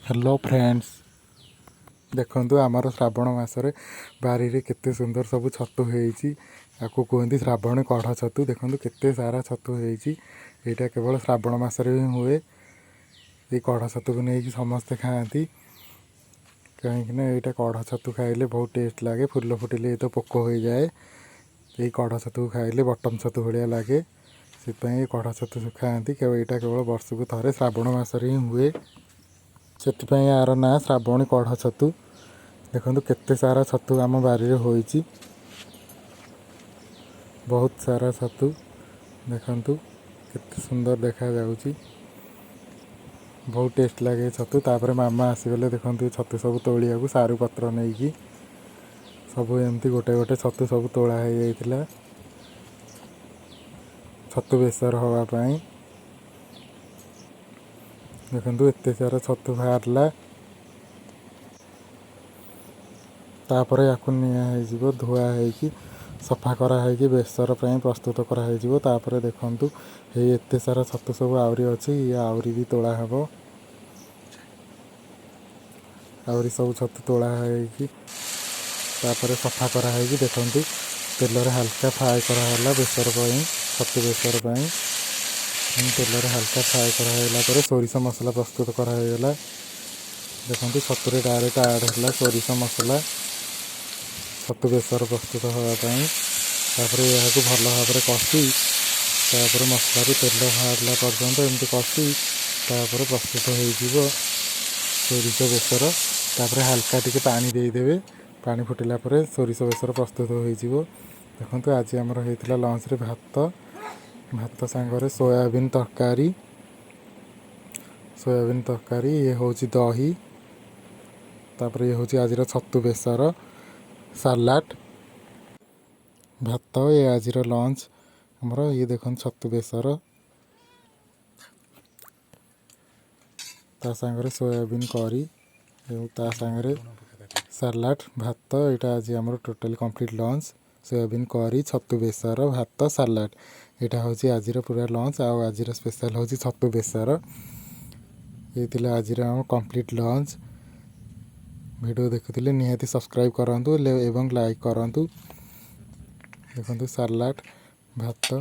Hello friends देखंतु आमर श्रावण मासरे बारी रे केते सुंदर सब छतु होईची याकू कहते श्रावण कढ़ छतु देखंतु केते सारा छतु होईची एटा केवल श्रावण मासरे ही हुए। ये कढ़ छतु को नहीं समस्ते खाती कहीं यहाँ कढ़ छतु खाइले बहुत टेस्ट लगे। फुल फुटिले तो पोक हो जाए। ये कढ़ छतु खाइले बटम छतु भाया लगे से कढ़ छतु खाती यहाँ केवल वर्ष को थे श्रावण मासरे ही हुए। से यार ना श्रावणी कढ़ छतु देखो केते सारा छतु आम बारी रे होईची बहुत सारा छतु देखंतु केते सुंदर देखा जाउची बहुत टेस्ट लगे छतु। तापर मामा आसीगले देखंतु छतु सब तोलिया को सारू पत्र नहीं कि सब एमती गोटे गोटे छतु सब तोला हो जाइतिला छतु बेसर हवा पाई देखंतु एते सारा छतु बाहरला। तापर याकू निया हो धुआ हो सफा कराई बेसर प्रस्तुत कराई। तापर देखंतु ये एते सारा छतु सब आउरी अच्छी ये आउरी भी तोला हब आउरी सब छतु तोला तापर सफा कराई देखंतु तेलरे हल्का फ्राए कराला बेसर छतु बेसर तेलरे हल्का फ्राए कराला सोरिष मसला प्रस्तुत कराला। देखंतु छतुरे डायरेक्ट ऐड है सोरिष मसला छतु बेसर प्रस्तुत होगापाई। यहाँ भल भाव कषि मसला तेल बाहरला पर्यंत एमती कषि प्रस्तुत हो सोरिष बेसर। तापर हल्का टिके पानी देदेवे पानी फुटिला सोरिष बेसर प्रस्तुत हो। देखो आज आमर होता लंच रे भात भात सांगरे सोयाबीन तरकारी ये हूँ दही तापर ये हूँ आज छतु बेसर सालाड भात ये आज लंच आमर ये देख छतु बेसर ता सांगरे सोयाबीन करी ता सांगरे सालाड भात यहाँ आज आमर टोटाली कंप्लीट लंच सोयाबीन करी छतु बेसर भात सालाड यहाँ हूँ आज पूरा लंच आज स्पेशल हूँ छतु बेसर। ये आज कंप्लीट लंच वीडियो देखुले निहाती सब्सक्राइब करूँ एवं लाइक करूँ। देखो सालाड भात